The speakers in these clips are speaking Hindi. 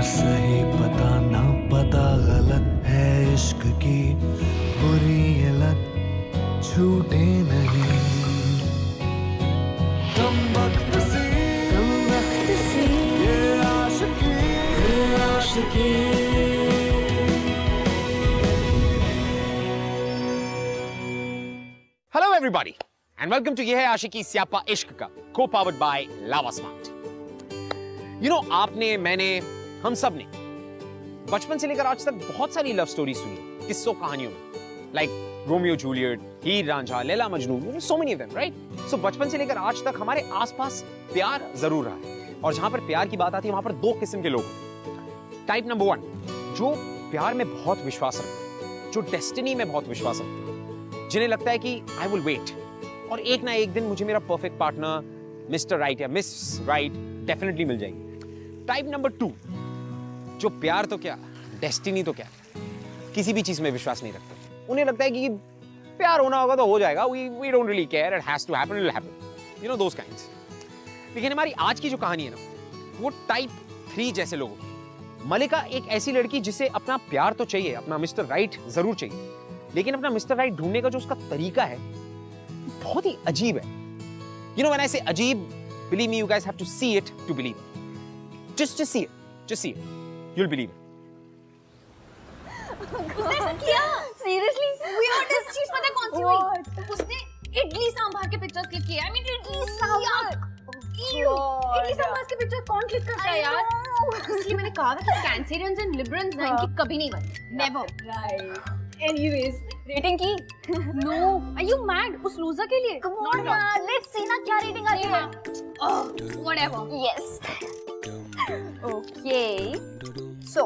सही पता ना पता गलत है इश्क की बुरी ये लत छूटे नहीं। कम वक्त सी ये आशिकी Hello everybody and welcome to ये है आशिकी स्यापा इश्क का co-powered by Lava Smart। आपने, मैंने, हम सब ने बचपन से लेकर आज तक बहुत सारी लव स्टोरी सुनी किस्सों कहानियों में, like Romeo Juliet, Heer Ranjha, Laila Majnu, so many of them, right? So बचपन से लेकर आज तक हमारे आसपास प्यार जरूर रहा है, और जहां पर प्यार की बात आती है वहां पर दो किस्म के लोग हैं। टाइप नंबर 1, जो प्यार में बहुत विश्वास रखते हैं, जो डेस्टिनी में बहुत विश्वास रखते हैं, जिन्हें लगता है कि आई विल वेट और एक ना एक दिन मुझे मेरा परफेक्ट पार्टनर मिस्टर राइट या मिस राइट डेफिनेटली मिल जाएगी। टाइप नंबर 2, जो प्यार तो क्या, डेस्टिनी तो क्या, किसी भी चीज में विश्वास नहीं रखते। उन्हें लगता है कि प्यार होना होगा तो हो जाएगा, we don't really care, it has to happen, it'll happen, those kinds। लेकिन हमारी आज की जो कहानी है ना, वो टाइप 3 जैसे लोगों की। मलिका एक ऐसी लड़की जिसे अपना प्यार तो चाहिए, अपना मिस्टर राइट जरूर चाहिए, लेकिन अपना मिस्टर राइट ढूंढने का जो उसका तरीका है बहुत ही अजीब है। When I say अजीब, believe me, you guys have to see it to believe it. Just see it. You'll believe it. उसने ऐसा किया? Seriously? Weirdest चीज पता है कौन सी हुई? उसने इडली सांभर के पिक्चर्स क्लिक किए। I mean idli sambar. इडली सांभर के पिक्चर कौन क्लिक करता है यार? इसलिए मैंने कहा था कि कैंसेरियंस एंड लिबरल्स ना इनकी कभी नहीं बनती। Never. Right. Anyways, रेटिंग की? No. Are you mad? उस लूजर के लिए? Come on यार, let's see ना क्या रेटिंग आती है। Whatever. Yes. Okay. So.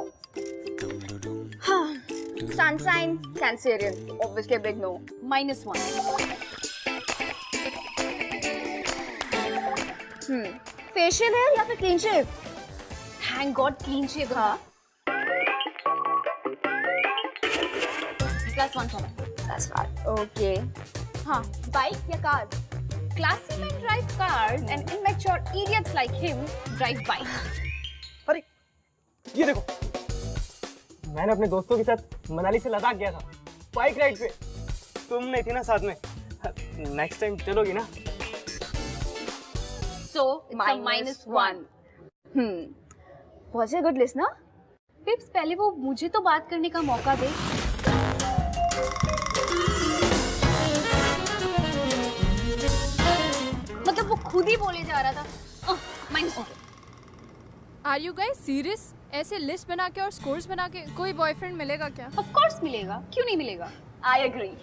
Sunshine, Cancerian. Obviously a big no. -1. Facial hair या फिर clean shave? Thank God clean shave था। +1 for me. That's fine. Okay. हाँ, bike या car? Classy men drive cars and immature idiots like him drive bikes. अरे, ये देखो, मैंने अपने दोस्तों के साथ मनाली से लद्दाख गया था, बाइक राइड पे। तुम नहीं थी ना साथ में? नेक्स्ट टाइम चलोगी ना? So it's a -1. Was it a good listener? Pips, पहले वो मुझे तो बात करने का मौका दे। मतलब वो खुद ही बोले जा रहा था। -1. Are you guys serious? ऐसे लिस्ट बना के और स्कोर्स बना के कोई बॉयफ्रेंड मिलेगा क्या? Of course मिलेगा, क्यों नहीं मिलेगा? I agree.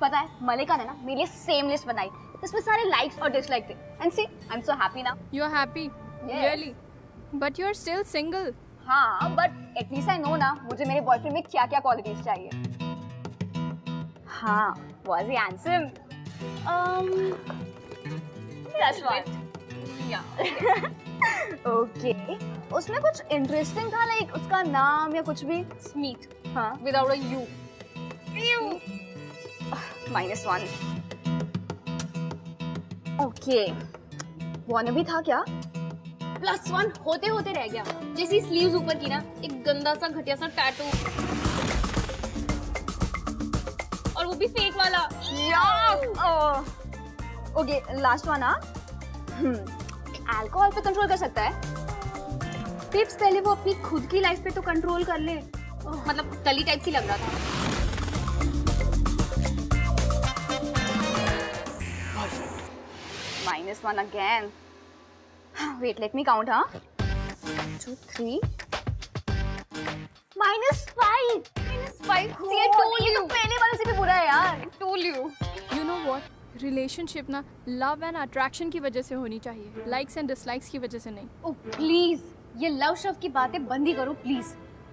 पता है, मलिका ने ना मेरे लिए सेम लिस्ट बनाई, इसमें सारे लाइक्स और डिसलाइक थे। And see, I'm so happy now. You are happy? Yes. Really? But you are still single. हाँ, but at least I know ना मुझे मेरे बॉयफ्रेंड में क्या-क्या क्वालिटीज चाहिए। हाँ, was he handsome? That's right. Yeah. Okay. उसमें कुछ इंटरेस्टिंग था, लाइक उसका नाम या कुछ भी? Smith. हाँ. Without a U. Ew. -1. Okay. वाना भी था क्या? +1 होते होते रह गया। जैसी स्लीव्स ऊपर की ना, एक गंदा सा घटिया सा टैटू, और वो भी फेक वाला। Okay, last one. अल्कोहल पे कंट्रोल कर सकता है? टिप्स, पहले वो अपनी खुद की लाइफ पे तो कंट्रोल कर ले। मतलब कली टाइप सी लग रहा था। -1 again. Wait, let me count, huh? 2, 3. -5. -5. See, I told you. पहले वाले से भी बुरा है यार। I told you. You know what? Relationship ना लव एंड अट्रैक्शन की वजह से होनी चाहिए, लाइक्स एंड डिसलाइक्स की वजह से नहीं। Oh please, ये लव शब्द की बातें बंद ही करो प्लीज।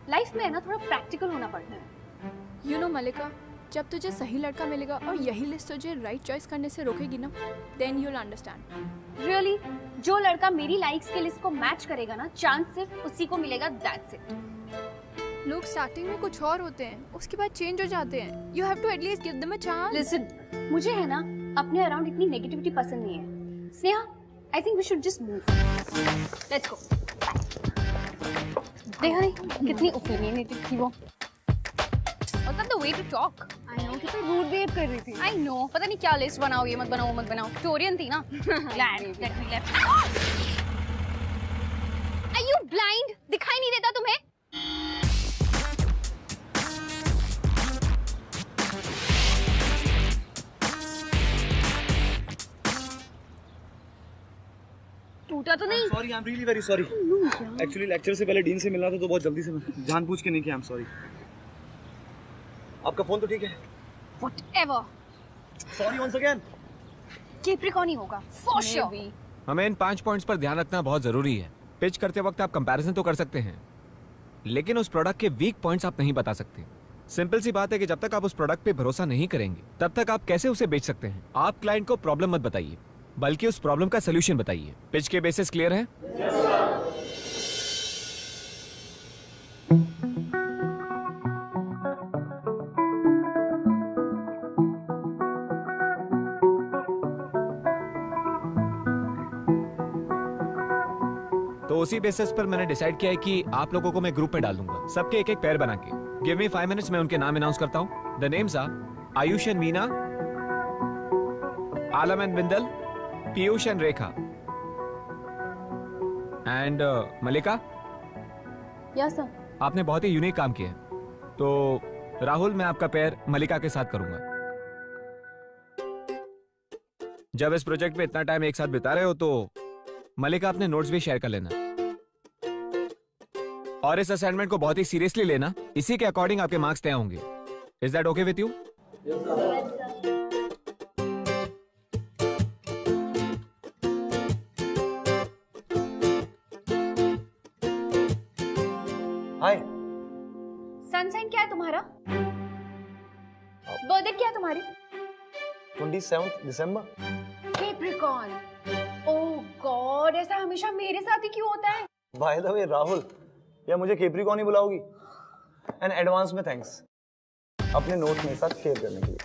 लाइफ में है ना थोड़ा प्रैक्टिकल होना पड़ता है। You know मलिका, जब तुझे सही लड़का मिलेगा और यही लिस्ट तुझे राइट चॉइस करने से रोकेगी ना, then you'll understand. Really? जो लड़का मेरी लाइक्स के लिस्ट को मैच करेगा ना, चांस सिर्फ उसी को मिलेगा, that's it. लोग स्टार्टिंग में कुछ और होते हैं, उसके बाद चेंज हो जाते हैं। You have to at least give them a chance. Listen, मुझे है ना अपने अराउंड इतनी नेगेटिविटी पसंद नहीं है। Sneha, I think we should just move. Let's go. Bye. देखा नहीं कितनी ओपिनियनेटेड थी वो। What's not the way to talk? I know, कितना rude behave कर रही थी। I know, पता नहीं क्या लिस्ट बनाओ, ये मत बनाओ, वो मत बनाओ। Victorian थी ना? Glad that we left. Are you blind? दिखाई नहीं देता तुम्हें? टूटा तो नहीं? Sorry, I am really very sorry. Actually lecture से पहले डीन से मिलना था तो बहुत जल्दी से मैं जानबूझ के नहीं किया। I am sorry. आपका फोन तो ठीक है? Whatever. Sorry once again. Capricorn ही होगा for sure. हमें इन 5 पॉइंट्स पर ध्यान रखना बहुत जरूरी है। पिच करते वक्त आप कंपैरिजन तो कर सकते हैं, लेकिन उस प्रोडक्ट के वीक पॉइंट्स आप नहीं बता सकते। सिंपल सी बात है कि जब तक आप उस प्रोडक्ट पे भरोसा नहीं करेंगे तब तक आप कैसे उसे बेच सकते हैं। आप क्लाइंट को प्रॉब्लम मत बताइए, बल्कि उस प्रॉब्लम का सोल्यूशन बताइए। पिच के बेसिस क्लियर है? तो उसी बेसिस पर मैंने डिसाइड किया है कि आप लोगों को मैं ग्रुप में डाल दूंगा, सबके एक एक पेयर बना के। गिव मी 5 मिनट्स, मैं उनके नाम अनाउंस करता हूं। The names are Ayush and Meena, Alam and Bindal, Piyush and Rekha, and Malika. Yes sir. आपने बहुत ही यूनिक काम किया है, तो राहुल मैं आपका पेयर मलिका के साथ करूंगा। जब इस प्रोजेक्ट में इतना टाइम एक साथ बिता रहे हो तो मलिका अपने नोट्स भी शेयर कर लेना, और इस असाइनमेंट को बहुत ही सीरियसली लेना। इसी के अकॉर्डिंग आपके मार्क्स तय होंगे। Is that okay with you? Hi. Sunshine क्या है तुम्हारा? बर्थडे क्या है तुम्हारी? 27 दिसंबर। कैप्रिकॉर्न। ओह गॉड, ऐसा हमेशा मेरे साथ ही क्यों होता है? बाय द वे राहुल, या मुझे कैप्रिकॉर्न ही बुलाओगी? एंड एडवांस में थैंक्स अपने नोट्स मेरे साथ शेयर करने के लिए।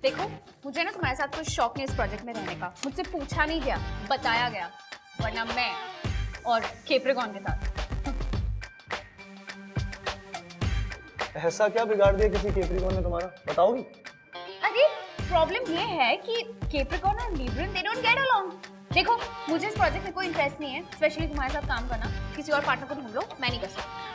देखो, मुझे ना तुम्हारे साथ कोई शौक नहीं इस प्रोजेक्ट में रहने का। मुझसे पूछा नहीं गया, बताया गया, वरना मैं और कैप्रिकॉर्न के साथ। ऐसा क्या बिगाड़ दिया किसी कैप्रिकॉर्न ने तुम्हारा, बताओगी? अरे प्रॉब्लम ये है कि कैप्रिकॉर्न और Libran they don't get along. देखो, मुझे इस प्रोजेक्ट में कोई इंटरेस्ट नहीं है, स्पेशली तुम्हारे साथ काम करना। किसी और पार्टनर को ढूंढ लो, मैं नहीं कर सकती।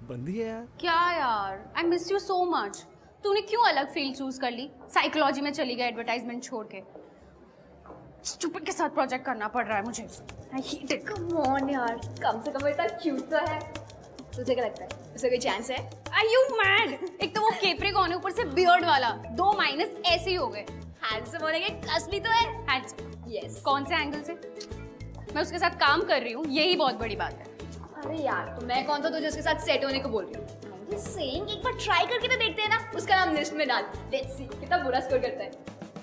बंदी है यार। क्या यार, I miss you so much. तूने क्यों अलग फील्ड चूज कर ली? साइकोलॉजी में चली गई एडवर्टाइजमेंट छोड़ के। स्टूपिड के साथ प्रोजेक्ट करना पड़ रहा है मुझे। I hate it. Come on यार, कम से कम इतना क्यूट तो है। तुझे क्या लगता है उसका कोई चांस है? Are you mad? एक तो वो कैप्रिकॉर्न है, ऊपर से बियर्ड वाला, 2 माइनस ऐसे ही हो गए। हैंडसम होने के कस भी तो है। हैंडसम। यस। कौन से एंगल से? मैं उसके साथ काम कर रही हूँ, यही बहुत बड़ी बात है। अरे यार, तो मैं कौन था तुझे उसके साथ सेट होने को बोल रही हूँ? सेइंग एक बार ट्राई करके तो देखते हैं ना। उसका नाम लिस्ट में डाल, लेट्स सी कितना बुरा स्कोर करता है।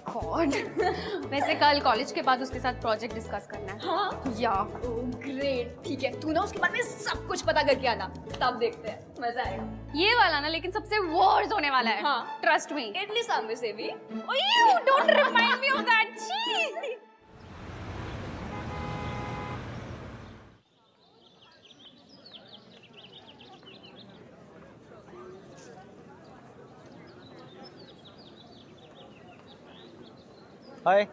गॉड। वैसे कल कॉलेज के बाद उसके साथ प्रोजेक्ट डिस्कस करना है। हाँ या ग्रेट, ठीक है। तू ना उसके बारे में सब कुछ पता करके आना, तब देखते हैं, मजा आएगा। ये वाला ना, लेकिन सबसे वर्स्ट होने वाला है। हाँ। Trust me. इडली सांभर से भी। You don't remind me of that. छी। हाय।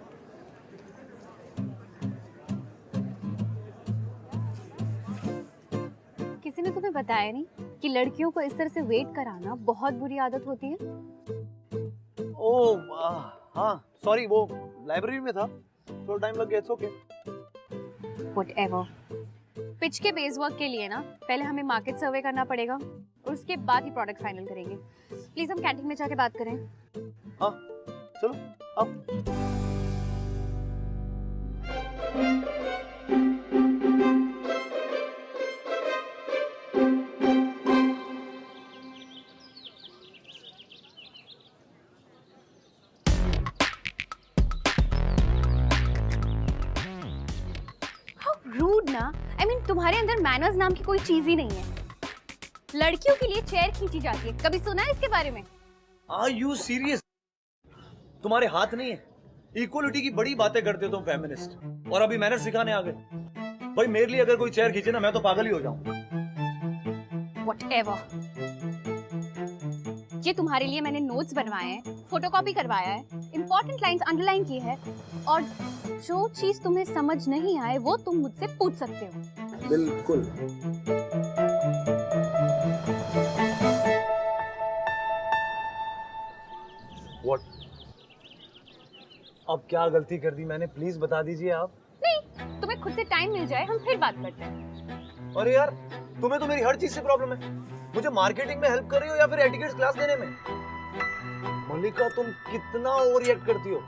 किसी ने तुम्हें बताया नहीं कि लड़कियों को इस तरह से वेट कराना बहुत बुरी आदत होती है? ओह हाँ सॉरी, वो लाइब्रेरी में था, थोड़ा टाइम लग गया। It's okay. व्हाटएवर। पिच के बेस वर्क के लिए ना पहले हमें मार्केट सर्वे करना पड़ेगा और उसके बाद ही प्रोडक्ट फाइनल करेंगे। प्लीज हम कैंटीन में जाके बात करें। हाँ चलो अब। रूड ना, I mean, तुम्हारे अंदर मैनर्स नाम की कोई चीज ही नहीं है। लड़कियों के लिए चेयर खींची जाती है, कभी सुना है इसके बारे में? Are you serious? तुम्हारे हाथ नहीं है? इक्वलिटी की बड़ी बातें करते हो तुम फेमिनिस्ट, और अभी मैनर्स सिखाने आ गए। भाई मेरे लिए अगर कोई चेयर खींचे ना, मैं तो पागल ही हो जाऊं। Whatever. ये तुम्हारे लिए मैंने नोट्स बनवाए हैं, फोटोकॉपी करवाया है, इंपॉर्टेंट लाइंस अंडरलाइन की है, और जो चीज तुम्हें समझ नहीं आए वो तुम मुझसे पूछ सकते हो। बिल्कुल। What? अब क्या गलती कर दी मैंने, प्लीज बता दीजिए आप। नहीं, तुम्हें खुद से टाइम मिल जाए हम फिर बात करते हैं। अरे यार, तुम्हें तो मेरी हर चीज से प्रॉब्लम है। मुझे मार्केटिंग में हेल्प कर रही हो या फिर एटिकेट्स क्लास देने में? मल्लिका, तुम कितना ओवर रिएक्ट करती हो।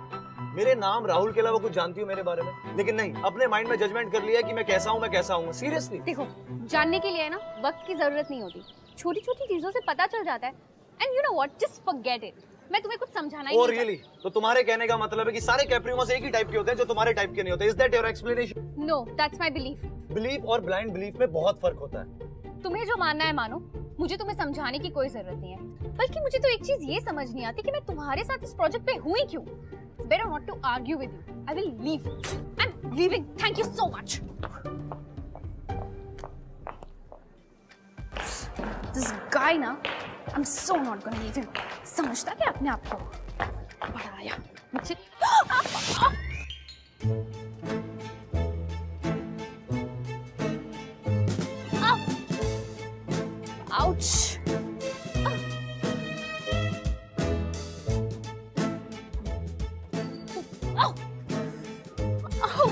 मेरे नाम राहुल के अलावा कुछ जानती हो मेरे बारे में? लेकिन नहीं, अपने माइंड में जजमेंट कर लिया कि मैं कैसा हूँ, मैं कैसा हूँ। सीरियसली देखो, जानने के लिए ना वक्त की जरूरत नहीं होती, छोटी छोटी चीजों से पता चल जाता है। And you know what, just forget it. मैं तुम्हें कुछ समझाना ही नहीं चाहती। रियली? तो तुम्हारे कहने का मतलब है कि सारे कैप्रिमोस एक ही टाइप के होते हैं जो तुम्हारे टाइप के नहीं होते। Is that your explanation? No, that's my belief. Belief और ब्लाइंड बिलीफ में बहुत फर्क होता है। तुम्हें जो मानना है मानो, मुझे तुम्हें समझाने की कोई जरूरत नहीं है। बल्कि मुझे तो एक चीज ये समझ नहीं आती कि मैं तुम्हारे साथ इस प्रोजेक्ट पे हुई क्यों। Better not to argue with you. I will leave. I am leaving. Thank you so much. This guy ना, I am so not gonna leave him. समझता क्या अपने आप को? बड़ा आया मुझे। Ouch! Oh! Oh!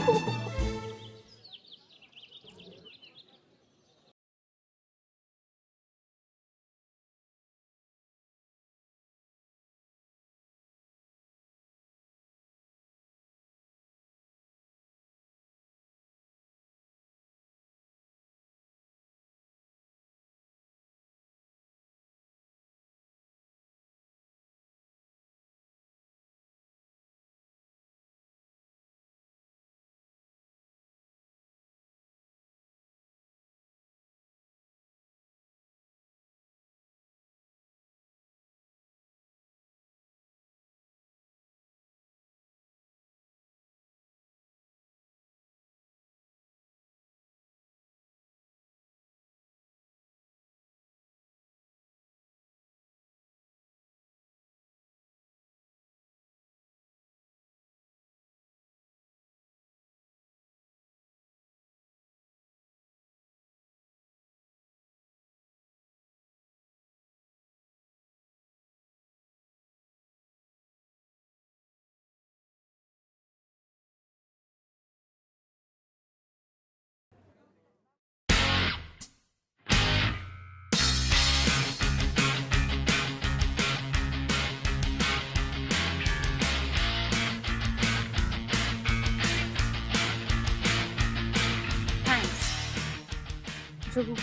Juhu.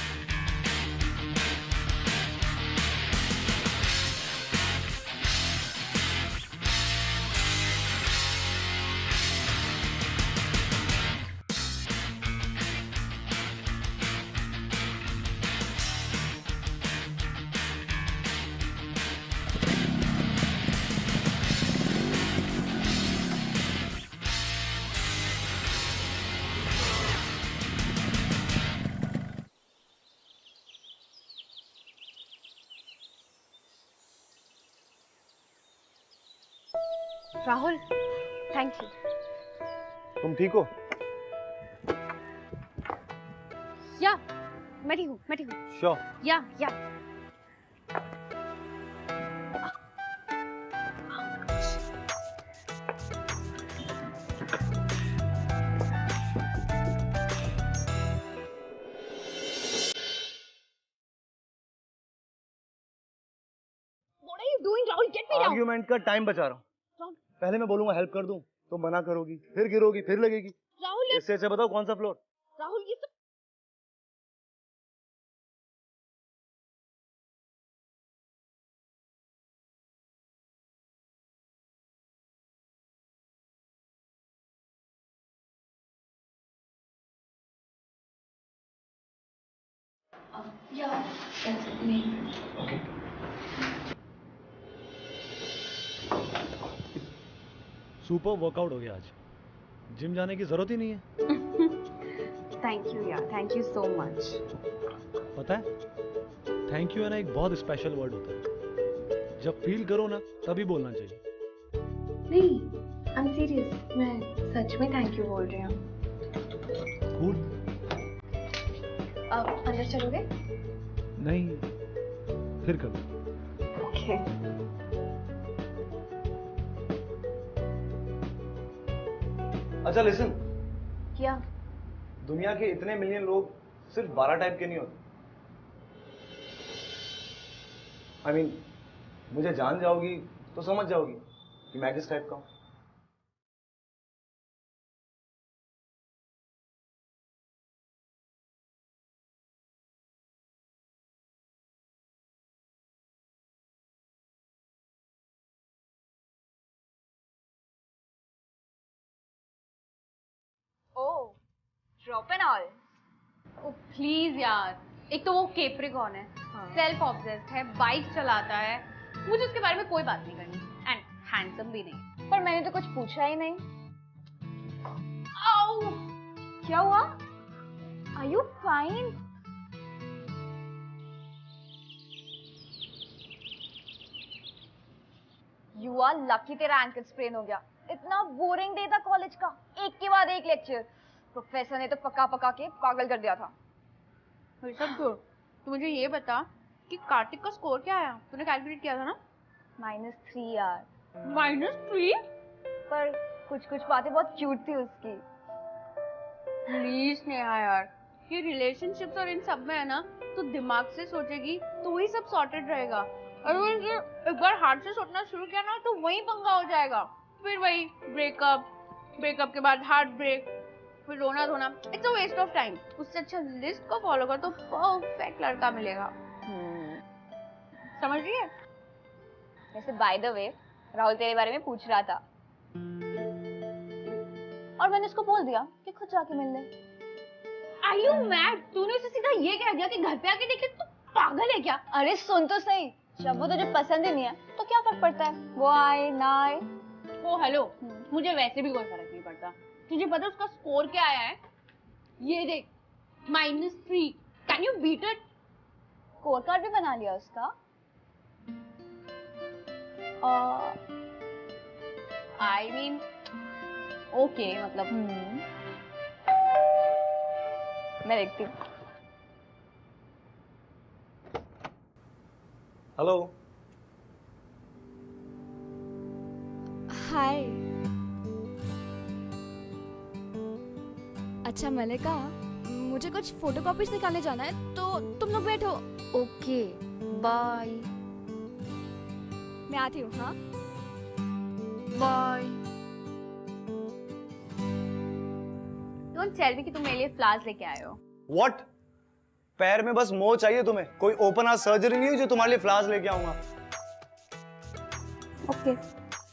Rahul, thank you. तुम ठीक हो? या, मैं ठीक हूँ, मैं ठीक हूँ। श्योर? या। What are you doing, Rahul? Get me down. Argument का टाइम बचा रहा हूँ। पहले मैं बोलूंगा हेल्प कर दूं, तो मना करोगी, फिर गिरोगी, फिर लगेगी। राहुल, इससे अच्छा बताओ कौन सा फ्लोर? राहुल, ये सब Yeah, that's me. Okay. Super workout हो गया आज, जिम जाने की जरूरत ही नहीं है। थैंक यू यार, थैंक यू सो मच। पता है, थैंक यू है ना एक बहुत स्पेशल वर्ड होता है, जब फील करो ना तभी बोलना चाहिए। नहीं, आई एम सीरियस, मैं सच में थैंक यू बोल रही हूँ। गुड। अंदर चलोगे? नहीं, फिर कभी। ओके। अच्छा लिसन, क्या? दुनिया के इतने मिलियन लोग सिर्फ 12 टाइप के नहीं होते। I mean, मुझे जान जाओगी तो समझ जाओगी कि मैं किस टाइप का हूं। Oh, drop and all. Oh please यार, एक तो वो केप्रिकॉन है, सेल्फ ऑब्सेस्ड है, बाइक चलाता है, मुझे उसके बारे में कोई बात नहीं करनी, एंड हैंडसम भी नहीं। पर मैंने तो कुछ पूछा ही नहीं। आओ, क्या हुआ? Are you fine? You are lucky तेरा एंकल स्प्रेन हो गया। इतना बोरिंग डे था कॉलेज का, एक के बाद एक लेक्चर। प्रोफेसर ने तो पका पका के पागल कर दिया था। सब छोड़, तू मुझे ये बता कि कार्तिक का स्कोर क्या आया? तूने कैलकुलेट किया था ना? -3 यार। -3? पर कुछ कुछ बातें बहुत क्यूट थी उसकी। प्लीज नेहा यार, ये रिलेशनशिप्स और इन सब में है ना, तू दिमाग से सोचेगी तो ही सब सॉर्टेड रहेगा। अगर ये एक बार हार्ट से सोचना शुरू किया ना तो वही पंगा हो जाएगा। फिर वही ब्रेकअप, ब्रेकअप के बाद हार्ट ब्रेक, फिर रोना धोना। It's a waste of time. उससे अच्छा लिस्ट को फॉलो कर तो परफेक्ट लड़का मिलेगा। समझ रही है? वैसे बाय द वे, राहुल तेरे बारे में पूछ रहा था और मैंने उसको बोल दिया कि खुद जाके मिल ले। Are you mad? तूने उसे सीधा ये कह दिया कि घर पे आके देखे? तू पागल है क्या? अरे सुन तो सही, जब वो तुझे पसंद ही नहीं है तो क्या फर्क पड़ता है, वो आए ना आए। ओ हेलो, मुझे वैसे भी कोई फर्क नहीं पड़ता। तुझे पता उसका स्कोर क्या आया है? ये देख, -3। Can you beat it? Score card भी बना लिया उसका। आई मीन ओके, मतलब मैं देखती हूँ। हेलो। हाय। अच्छा मलिका, मुझे कुछ फोटोकॉपीज निकालने जाना है, तो तुम लोग बैठो। Okay, bye. मैं आती हूँ। हाँ, बाय। डोंट टेल मी कि तुम मेरे लिए फ्लावर्स लेके आए हो। What? पैर में बस मोह चाहिए तुम्हें, कोई ओपन हार्ट सर्जरी नहीं है जो तुम्हारे लिए फ्लावर्स लेके आऊंगा। ओके।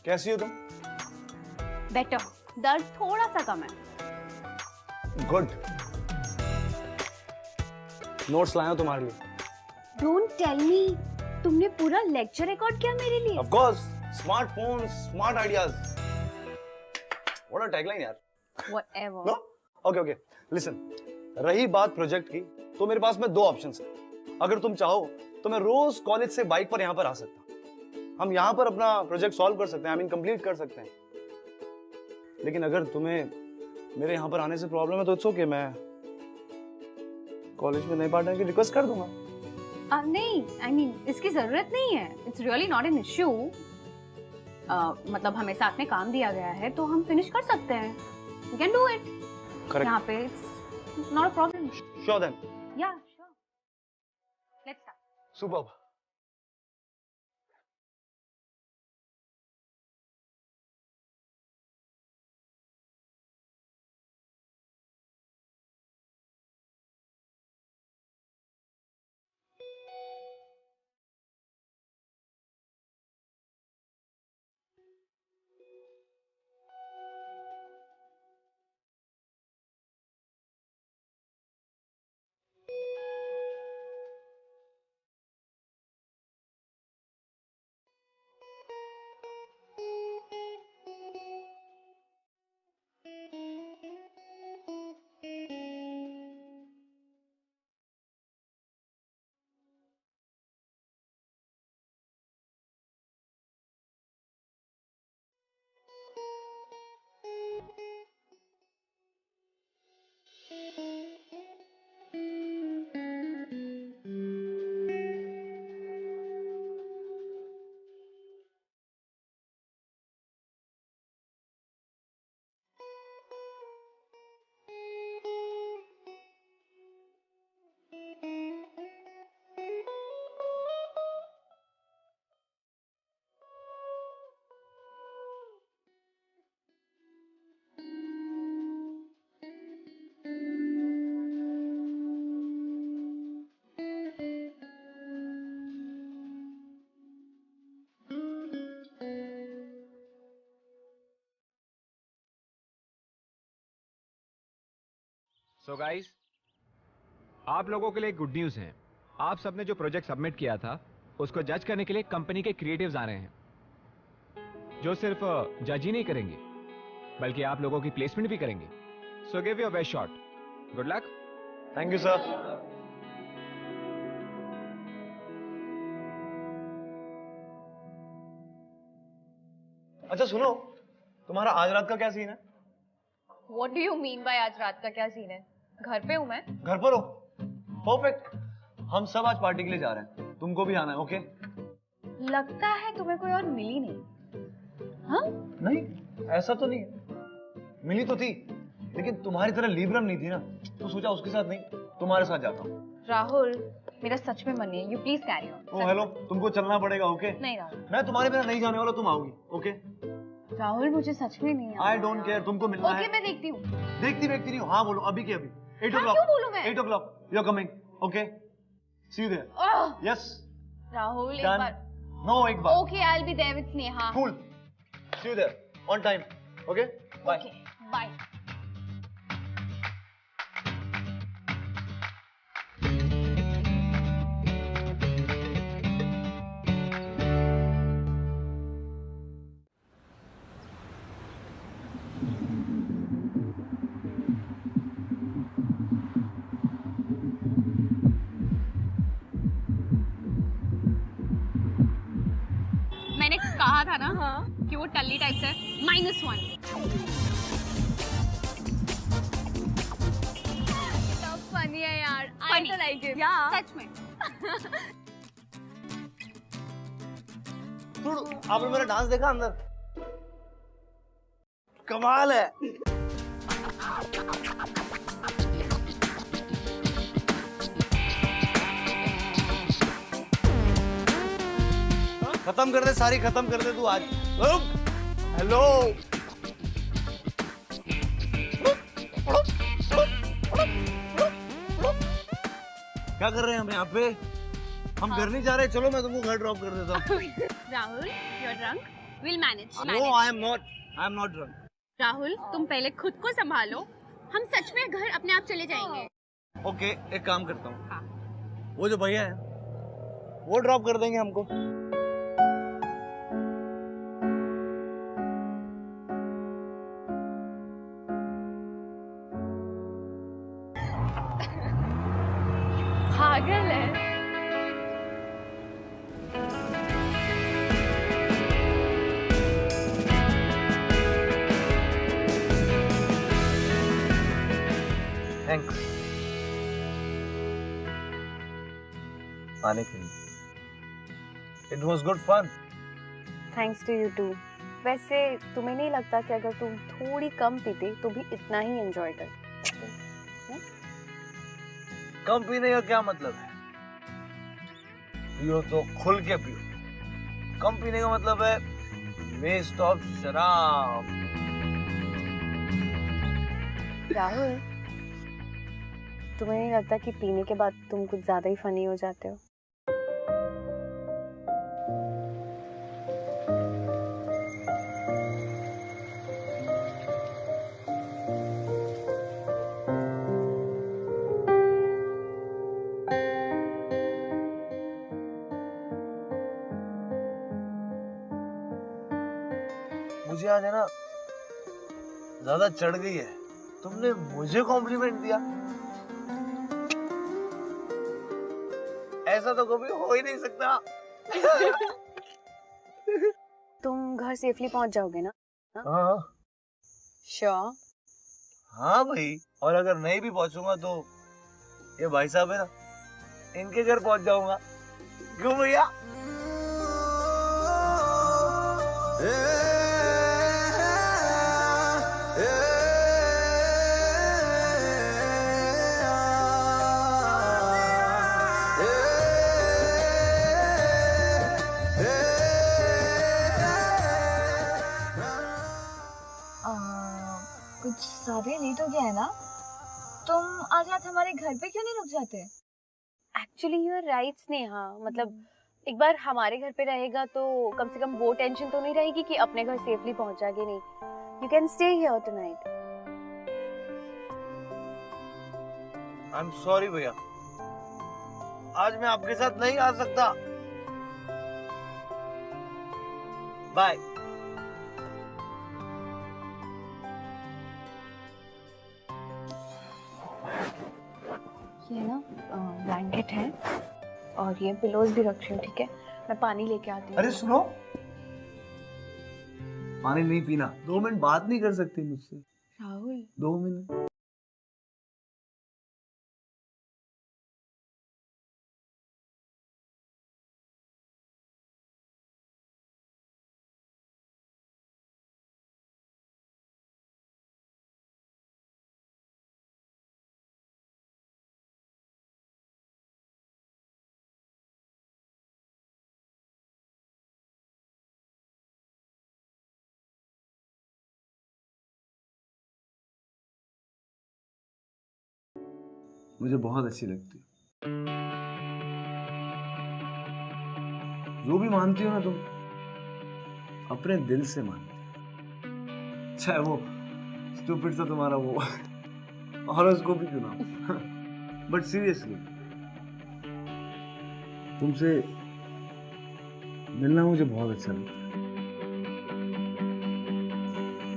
कैसी हो तुम? बेटर, दर्द थोड़ा सा कम है। गुड। नोट्स लाया हूं तुम्हारे लिए। डोंट टेल मी, तुमने पूरा लेक्चर रिकॉर्ड किया मेरे लिए? Of course, smartphone, smart ideas. What a tagline यार। Whatever. No? Okay. Listen, रही बात प्रोजेक्ट की, तो मेरे पास में 2 ऑप्शंस हैं। अगर तुम चाहो तो मैं रोज कॉलेज से बाइक पर यहाँ पर आ सकता हूँ। हम यहाँ पर अपना प्रोजेक्ट सॉल्व कर सकते हैं, आई मीन कंप्लीट कर सकते हैं। लेकिन अगर तुम्हें मेरे यहाँ पर आने से प्रॉब्लम है तो इट्स ओके, मैं कॉलेज में नए पार्टनर की रिक्वेस्ट कर दूंगा। नहीं, आई मीन इसकी जरूरत नहीं है। It's really not an issue. मतलब हमें साथ में काम दिया गया है तो हम फिनिश कर सकते हैं। We can do it. Correct. यहाँ पे it's not a problem. Sure then. Yeah sure, let's start. Superb. So guys, आप लोगों के लिए गुड न्यूज है। आप सबने जो प्रोजेक्ट सबमिट किया था उसको जज करने के लिए कंपनी के क्रिएटिव्स आ रहे हैं, जो सिर्फ जज ही नहीं करेंगे बल्कि आप लोगों की प्लेसमेंट भी करेंगे। So give your best shot. Good luck. Thank you sir. अच्छा सुनो, तुम्हारा आज रात का क्या सीन है? What do you mean by आज रात का क्या सीन है? घर पे हूँ मैं। घर पर हो? परफेक्ट। हम सब आज पार्टी के लिए जा रहे हैं, तुमको भी आना है। ओके? लगता है तुम्हें कोई और मिली नहीं। हाँ? नहीं, ऐसा तो नहीं है। मिली तो थी, लेकिन तुम्हारी तरह लिबरल नहीं थी ना, तो सोचा उसके साथ नहीं, तुम्हारे साथ जाता हूँ। राहुल, मेरा सच में मन नहीं है। You please carry on. Oh hello, तुमको चलना पड़ेगा। ओके? नहीं राहुल। मैं तुम्हारे बिना नहीं जाने वाला, तुम आओगी। ओके? राहुल, मुझे सच में नहीं आई डोंट केयर, तुमको मिलना है। ओके, मैं देखती हूँ। देखती नहीं हो। हाँ बोलो, अभी के अभी। 8 o'clock। क्यों बोलूं मैं? 8 o'clock, you are coming. Okay? See you there. Yes. Rahul, एक बार। नो, एक बार। Okay, I'll be there with Sneha. Cool. See you there on time. Okay? Bye. Okay, bye. मैंने कहा था ना कि वो टल्ली टाइप से -1। फनी है यार। Funny. I like it. सच में। आपने मेरा डांस देखा अंदर? कमाल है। खत्म कर दे, सारी खत्म कर दे तू आज। हेलो। क्या कर रहे हैं हम यहाँ पे? हम घर नहीं जा रहे, चलो मैं तुमको घर ड्रॉप कर देता हूँ। Rahul, you're drunk. We'll manage. No, I am not drunk. Rahul, तुम पहले खुद को संभालो। हम सच में घर अपने आप चले जाएंगे। ओके, एक काम करता हूँ। हाँ। वो जो भैया है, वो ड्रॉप कर देंगे हमको। पागल है। थैंक्स आने के लिए। It was good fun. Thanks to you too. वैसे तुम्हें नहीं लगता कि अगर तुम थोड़ी कम पीते तो भी इतना ही एंजॉय करते? कम पीने का क्या मतलब है? पियो तो खुल के पियो। कम पीने का मतलब है वेस्ट ऑफ शराब। राहुल, तुम्हें नहीं लगता कि पीने के बाद तुम कुछ ज्यादा ही फनी हो जाते हो? मुझे आज है ना ज्यादा चढ़ गई है। तुमने मुझे कॉम्प्लीमेंट दिया, ऐसा तो कभी हो ही नहीं सकता। तुम घर सेफली पहुंच जाओगे ना? हाँ श्योर? हाँ भाई, और अगर नहीं भी पहुंचूंगा तो ये भाई साहब है ना, इनके घर पहुंच जाऊंगा। क्यों भैया? कुछ ज्यादा लेट हो गया है ना? तुम आज रात हमारे घर पे क्यों नहीं रुक जाते? Actually you are right Sneha. मतलब एक बार हमारे घर पे रहेगा तो कम से कम वो टेंशन तो नहीं रहेगी कि अपने घर सेफली पहुंचा कि नहीं। You can stay here tonight. I am sorry भैया, आज मैं आपके साथ नहीं आ सकता। बाय। ये ना ब्लैंकेट है और ये पिलोज भी रख रही हूँ, ठीक है? मैं पानी लेके आती हूँ। अरे सुनो, पानी नहीं पीना। 2 मिनट बात नहीं कर सकती मुझसे? राहुल 2 मिनट। मुझे बहुत अच्छी लगती है। जो भी मानती हो ना तुम, अपने दिल से मानती हो। चाहे वो स्टूपिड सा तुम्हारा वो हॉरोस्कोप भी क्यों ना हो। बट सीरियसली, तुमसे मिलना मुझे बहुत अच्छा लगता है,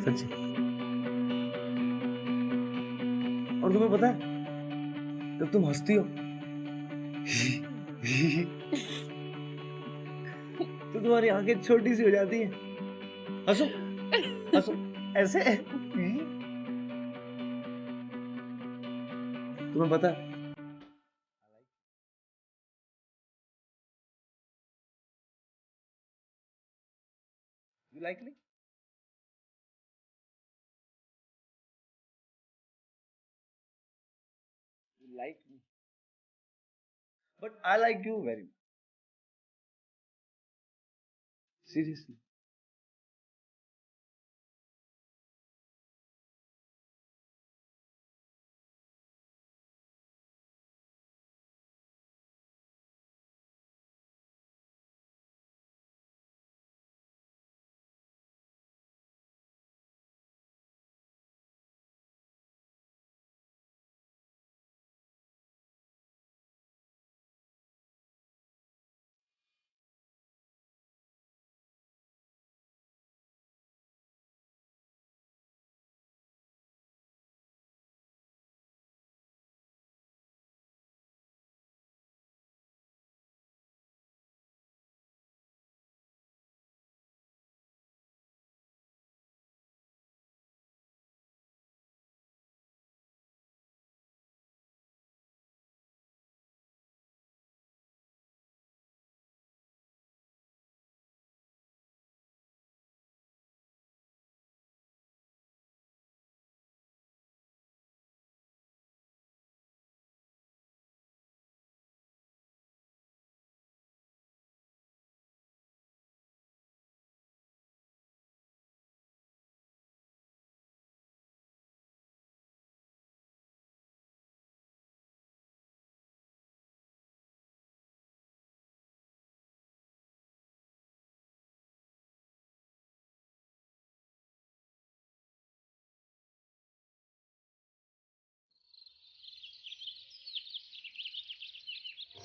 सच्ची। और तुम्हें पता है, जब तुम हंसती हो तो तुम्हारी आंखें छोटी सी हो जाती हैं। हंसो हंसो ऐसे। तुम्हें पता है, You like me? You like me? But I like you very much. Seriously.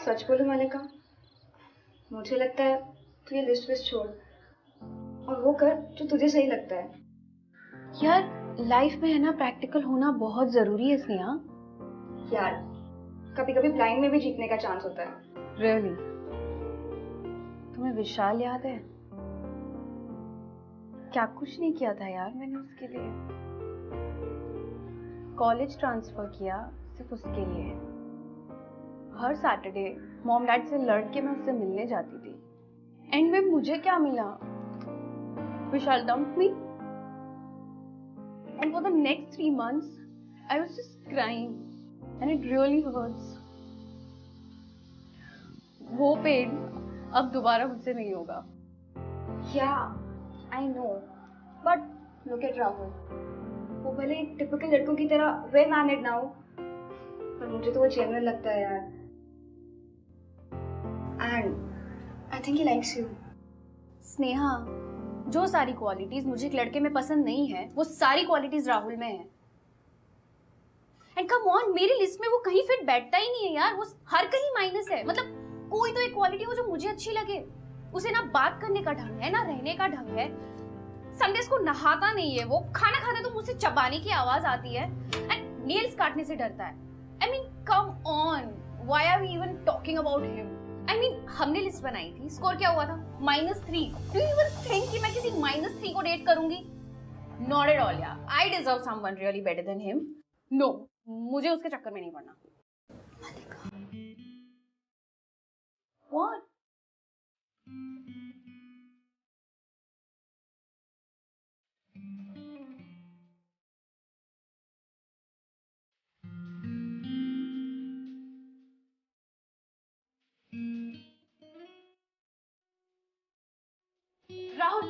सच बोलूं मालिका, मुझे लगता है तू ये लिस्ट विस्ट छोड़ और वो कर जो तुझे सही लगता है। यार लाइफ में है ना, प्रैक्टिकल होना बहुत जरूरी है स्नेहा। यार कभी कभी ब्लाइंड में भी जीतने का चांस होता है। रियली? तुम्हें विशाल याद है? क्या कुछ नहीं किया था यार मैंने उसके लिए। कॉलेज ट्रांसफर किया सिर्फ उसके लिए। हर सैटरडे मॉम डैड से लड़ के मैं उससे मिलने जाती थी। एंड में मुझे क्या मिला? Vishal dump me. And for the next 3 months, I was just crying, and it really hurts. वो पेन अब दोबारा मुझसे नहीं होगा। Yeah, I know, but look at Rahul. वो भले एक टिपिकल लड़कों की तरह वे मैनेड ना हो, पर मुझे तो वो जेन्युइन लगता है यार। And I think he likes you. Sneha, जो सारी क्वालिटीज मुझे एक लड़के में पसंद नहीं है, वो सारी क्वालिटीज राहुल में है। एंड कम ऑन, मेरी लिस्ट में वो कहीं फिट बैठता ही नहीं है यार, वो हर कहीं माइनस है। मतलब कोई तो एक क्वालिटी हो जो मुझे अच्छी लगे। उसे ना बात करने का ढंग है, ना रहने का ढंग है। संडेस को नहाता नहीं है वो, खाना खाता तो मुझसे चबाने की आवाज आती है, एंड नेल्स काटने से डरता है। I mean come on, why are we even talking about him? I mean हमने लिस्ट बनाई थी, स्कोर क्या हुआ था? -3। डू यू इवन थिंक कि मैं किसी -3 को डेट करूंगी? नॉट एट ऑल यार, I deserve someone really better than him. No, मुझे उसके चक्कर में नहीं पड़ना। What? Rahul.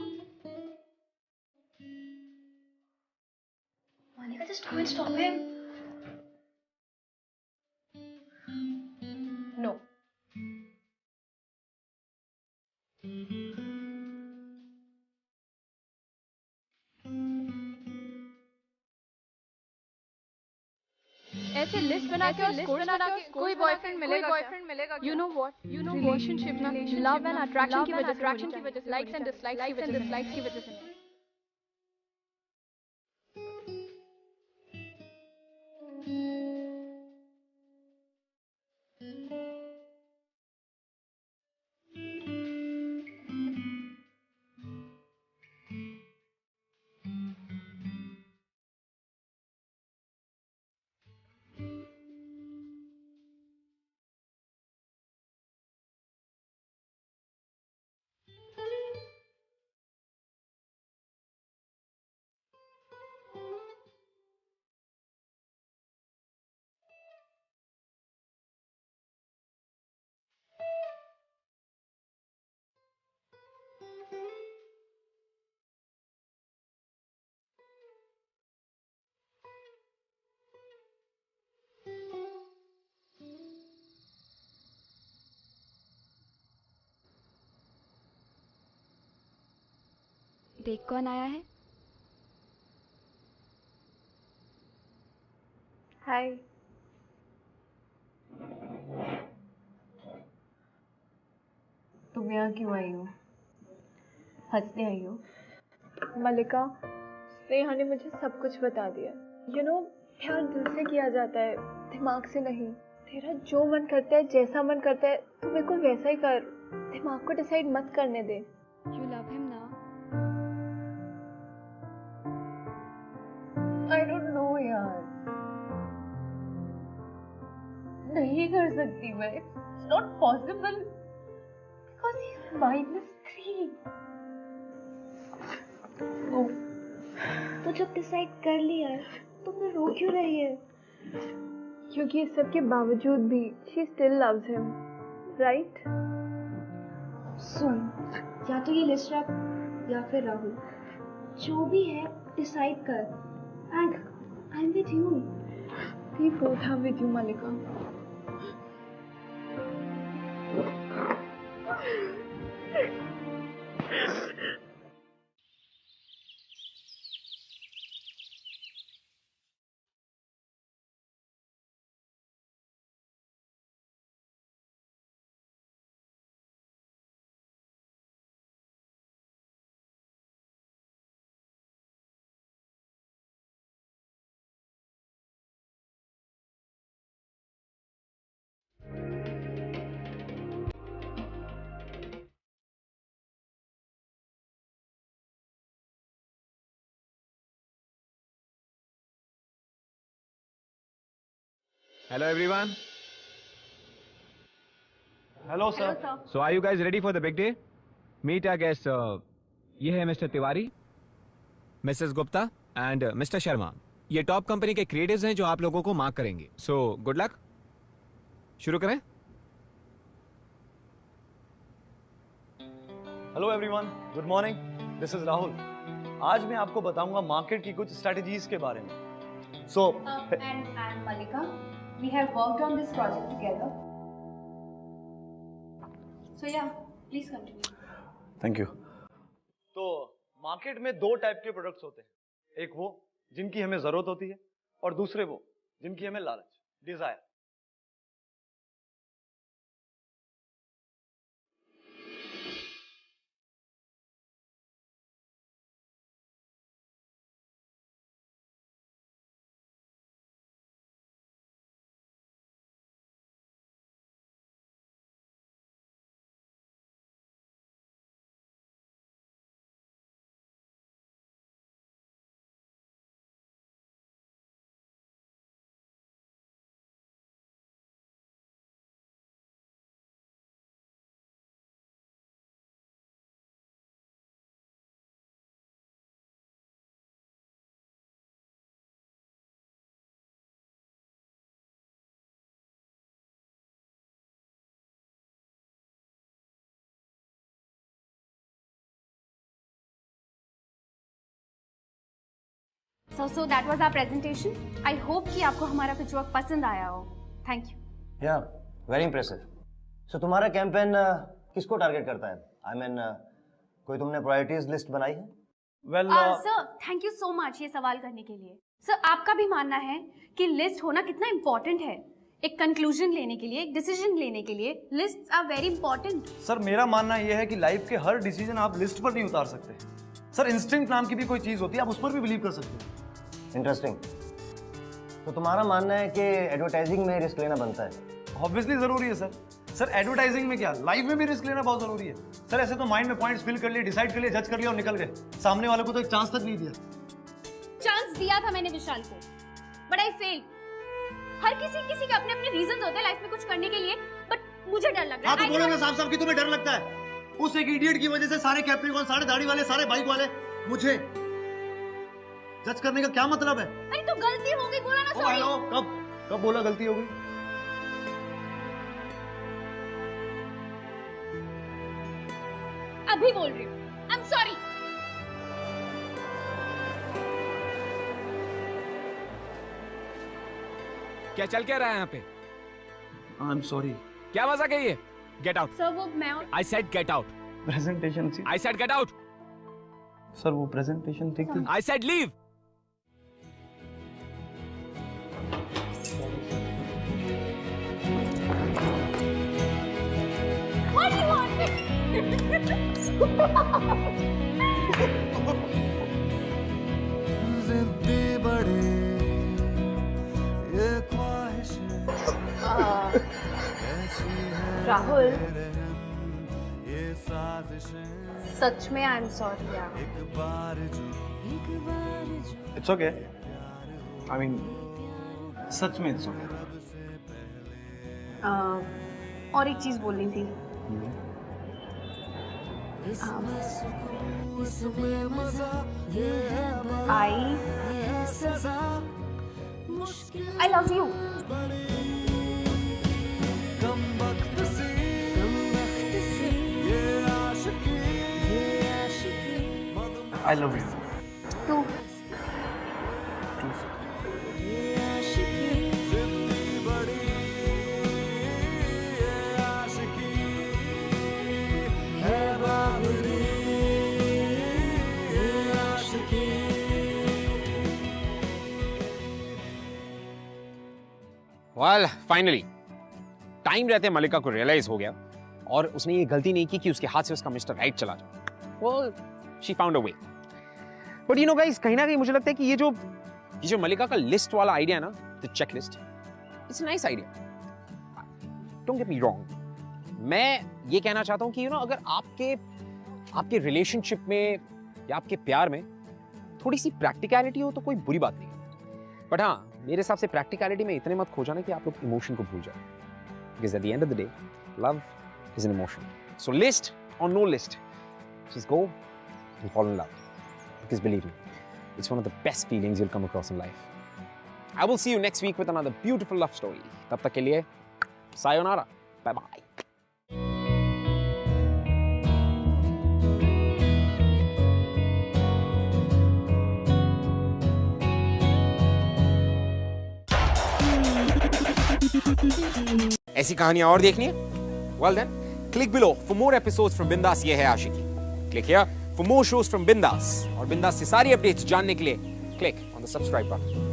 Monica, just go and stop him. No. ऐसे लिस्ट बना के और स्कोर बना के कोई बॉयफ्रेंड मिलेगा? यू नो व्हाट, रिलेशनशिप ना लव एंड अट्रैक्शन की वजह से, लाइक्स एंड डिसलाइक्स की वजह से नहीं। देख कौन आया है। हाय। तुम यहाँ क्यों आई हो? हंसने आई हो? मलिका, स्नेहा ने मुझे सब कुछ बता दिया। यू नो, प्यार दिल से किया जाता है, दिमाग से नहीं। तेरा जो मन करता है, जैसा मन करता है, तू बिल्कुल वैसा ही कर। दिमाग को डिसाइड मत करने दे। यू लव हिम ना? आई डोंट नो यार, नहीं कर सकती मैं। It's not possible because he is -3। ओ, तो जब डिसाइड कर लिया है तो फिर रो क्यों रही है? क्योंकि इस सब के बावजूद भी she still loves him, right? सुन, या तो ये लिस्ट रख या फिर राहुल, जो भी है डिसाइड कर। And I am with you. We both are with you, Malika. Hello everyone. Hello sir. So are you guys ready for the big day? Meet our guests. ये है mister Tiwari, Mrs Gupta and mister Sharma. ये टॉप कंपनी के क्रिएटिव्स हैं जो आप लोगों को मार्क करेंगे। So good luck. शुरू करें। Hello everyone, good morning, this is Rahul. आज मैं आपको बताऊंगा मार्केट की कुछ स्ट्रेटजीज के बारे में। सो And I'm Malika. We have worked on this project together. So yeah, please continue. Thank you. तो मार्केट में दो टाइप के प्रोडक्ट्स होते हैं, एक वो जिनकी हमें जरूरत होती है और दूसरे वो जिनकी हमें लालच, Dzire. So that was our presentation. I hope कि आपको हमारा पिच वर्क पसंद आया हो. Thank you. Yeah, very impressive. So तुम्हारा कैंपेन किसको टारगेट करता है? I mean, कोई तुमने प्रायोरिटीज लिस्ट बनाई है? Well, sir, thank you so much ये सवाल करने के लिए. Sir, आपका भी मानना है कि लिस्ट होना कितना इम्पोर्टेंट है? एक कंक्लूजन लेने के लिए, एक डिसीजन लेने के लिए lists are very important. Sir मेरा मानना यह है कि लाइफ के हर डिसीजन आप लिस्ट पर नहीं उतार सकते. सर इंस्टिंक्ट नाम की भी कोई चीज होती है, आप उस पर भी बिलीव कर सकते हैं. इंटरेस्टिंग. तो तुम्हारा मानना है कि एडवर्टाइजिंग में रिस्क लेना बनता है? ऑब्वियसली जरूरी है सर. सर एडवर्टाइजिंग में क्या, लाइफ में भी रिस्क लेना बहुत जरूरी है. सर ऐसे तो माइंड में पॉइंट्स फिल कर लिए, डिसाइड कर लिया, जज कर लिया और निकल गए. सामने वाले को तो एक चांस तक नहीं दिया. चांस दिया था मैंने विशाल को, बट आई फेल. हर किसी के अपने अपने रीजंस होते हैं लाइफ में कुछ करने के लिए, बट मुझे डर लग रहा है. हाँ तो बोलो ना साफ साफ कि तुम्हें डर लगता है. उस एक इडियट की वजह से सारे कैप्रिकॉन, सारे दाढ़ी वाले, सारे बाइक वाले मुझे जज करने का क्या मतलब है? अरे तो गलती हो गई, बोला ना सॉरी. कब बोला गलती हो गई? अभी बोल रही हूँ. I am sorry. क्या चल क्या रहा है यहाँ पे? I am sorry. क्या मजाक है ये? Get out. सर वो मैं I said get out. Presentation थी. I said get out. Sir वो प्रेजेंटेशन ठीक थी. I said leave. What do you want? जिद्दी बड़ी ये ख्वाहिशें राहुल, ये साजिशें सच में आई एम सॉरी यार. एक बार जो इट्स ओके. आई मीन सच में इट्स ओके. और एक चीज बोलनी थी. I love you. I love you. तू Well, finally, टाइम रहते मलिका को रियलाइज हो गया और उसने ये गलती नहीं की कि उसके हाथ से उसका मिस्टर राइट चला जाए. Well, she found a way. But you know guys, कहीं ना कहीं मुझे लगता है कि ये जो मलिका का लिस्ट वाला आइडिया है ना, the checklist, it's a nice idea. Don't get me wrong. मैं ये कहना चाहता हूँ कि अगर आपके रिलेशनशिप में या आपके प्यार में थोड़ी सी प्रैक्टिकलिटी हो तो कोई बुरी बात नहीं. बट हाँ, मेरे हिसाब से प्रैक्टिकलिटी में इतने मत खो जाना कि आप लोग इमोशन को भूल जाए. Because at the end of the day, love is an emotion. So list or no list, just go and fall in love. Because believe me, it's one of the best feelings you'll come across in life. I will see you next week with another beautiful love story. तब तक के लिए, sayonara. Bye bye. ऐसी कहानियां और देखनी है? Well then, click below for more episodes from Bindas ये है आशिकी. Click here for more shows from Bindas और Bindas से सारी अपडेट्स जानने के लिए click on the subscribe button.